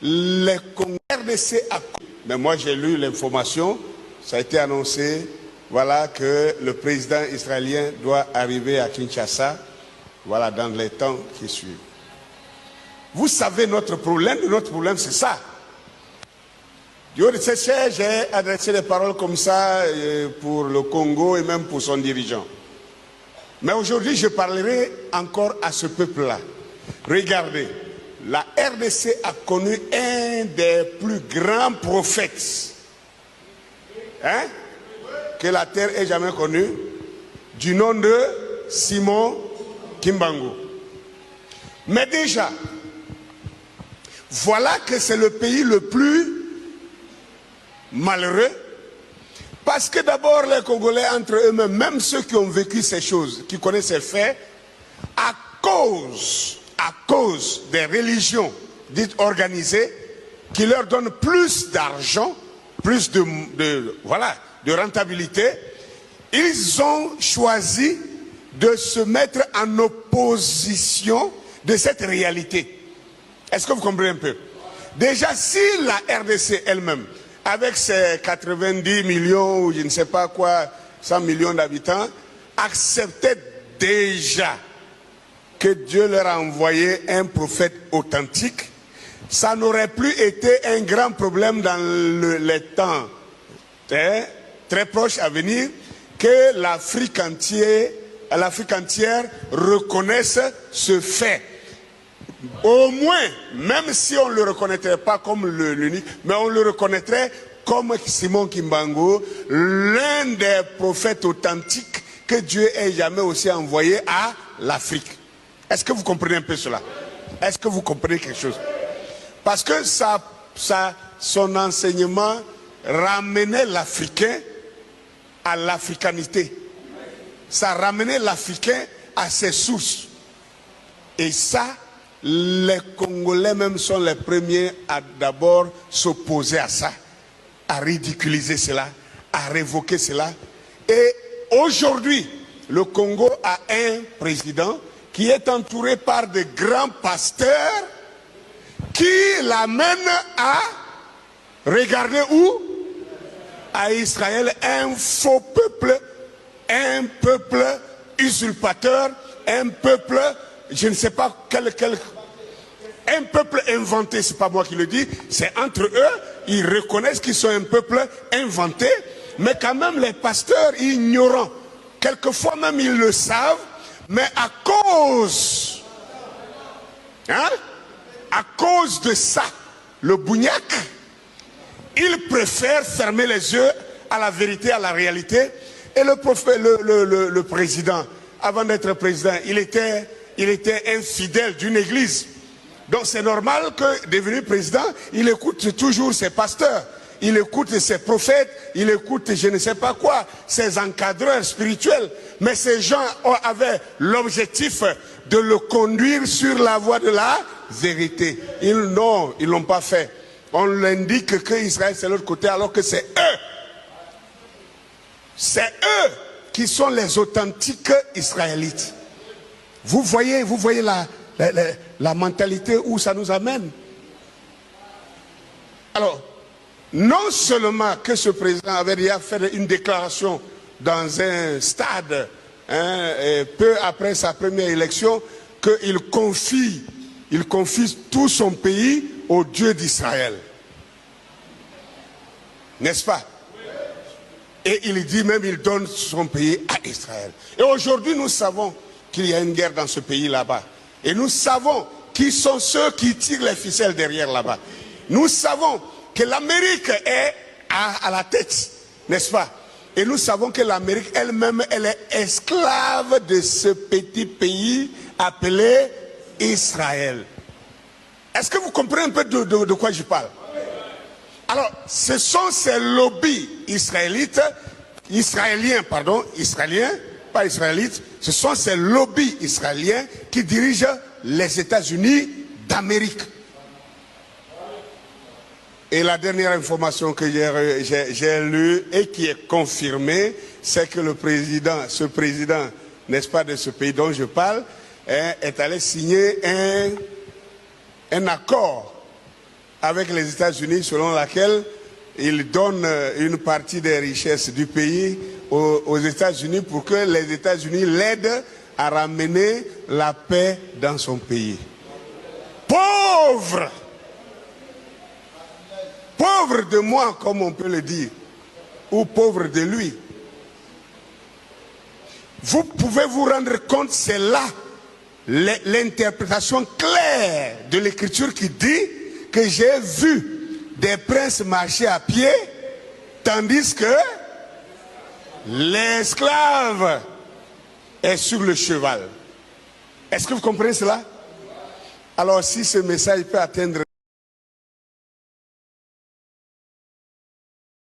les RDC a... Mais moi j'ai lu l'information, ça a été annoncé, voilà que le président israélien doit arriver à Kinshasa, voilà, dans les temps qui suivent. Vous savez notre problème c'est ça. Du haut de cette chaise, j'ai adressé des paroles comme ça pour le Congo et même pour son dirigeant. Mais aujourd'hui, je parlerai encore à ce peuple-là. Regardez, la RDC a connu un des plus grands prophètes que la terre ait jamais connu, du nom de Simon Kimbangu. Mais déjà, voilà que c'est le pays le plus malheureux, parce que d'abord les Congolais entre eux-mêmes, même ceux qui ont vécu ces choses, qui connaissent ces faits, à cause des religions dites organisées, qui leur donnent plus d'argent, plus de rentabilité, ils ont choisi de se mettre en opposition de cette réalité. Est-ce que vous comprenez un peu? Déjà, si la RDC elle-même, avec ses 90 millions ou je ne sais pas quoi, 100 millions d'habitants, acceptait déjà que Dieu leur a envoyé un prophète authentique, ça n'aurait plus été un grand problème dans les temps très proches à venir que l'Afrique entière reconnaisse ce fait. Au moins, même si on ne le reconnaîtrait pas comme l'unique, mais on le reconnaîtrait comme Simon Kimbangu, l'un des prophètes authentiques que Dieu ait jamais aussi envoyé à l'Afrique. Est-ce que vous comprenez un peu cela? Est-ce que vous comprenez quelque chose? Parce que son enseignement ramenait l'Africain à l'africanité. Ça ramenait l'Africain à ses sources. Et ça, les Congolais même sont les premiers à d'abord s'opposer à ça, à ridiculiser cela, à révoquer cela. Et aujourd'hui, le Congo a un président qui est entouré par de grands pasteurs qui l'amènent à regarder où? À Israël, un faux peuple, un peuple usurpateur, un peuple, je ne sais pas un peuple inventé, c'est pas moi qui le dis, c'est entre eux, ils reconnaissent qu'ils sont un peuple inventé, mais quand même les pasteurs ignorants, quelquefois même ils le savent, mais à cause de ça, le bougnac, ils préfèrent fermer les yeux à la vérité, à la réalité. Et le président, avant d'être président, il était un fidèle d'une église. Donc c'est normal que, devenu président, il écoute toujours ses pasteurs, il écoute ses prophètes, il écoute je ne sais pas quoi, ses encadreurs spirituels. Mais ces gens avaient l'objectif de le conduire sur la voie de la vérité. Non, ils ne l'ont pas fait. On l'indique que Israël c'est l'autre côté alors que c'est eux. C'est eux qui sont les authentiques israélites. Vous voyez la mentalité où ça nous amène. Alors, non seulement que ce président avait déjà fait une déclaration dans un stade, peu après sa première élection, qu'il confie tout son pays au Dieu d'Israël. N'est-ce pas? Et il dit même, il donne son pays à Israël. Et aujourd'hui, nous savons qu'il y a une guerre dans ce pays là-bas. Et nous savons qui sont ceux qui tirent les ficelles derrière là-bas. Nous savons que l'Amérique est à la tête, n'est-ce pas? Et nous savons que l'Amérique elle-même, elle est esclave de ce petit pays appelé Israël. Est-ce que vous comprenez un peu de quoi je parle? Alors, ce sont ces lobbies israéliens, pas israélites, ce sont ces lobbies israéliens qui dirigent les États-Unis d'Amérique. Et la dernière information que j'ai lue et qui est confirmée, c'est que ce président, n'est-ce pas, de ce pays dont je parle, est allé signer un accord avec les États-Unis selon laquelle il donne une partie des richesses du pays aux États-Unis pour que les États-Unis l'aident à ramener la paix dans son pays. Pauvre! Pauvre de moi, comme on peut le dire, ou pauvre de lui. Vous pouvez vous rendre compte, c'est là l'interprétation claire de l'écriture qui dit que j'ai vu des princes marcher à pied, tandis que l'esclave est sur le cheval. Est-ce que vous comprenez cela? Alors si ce message peut atteindre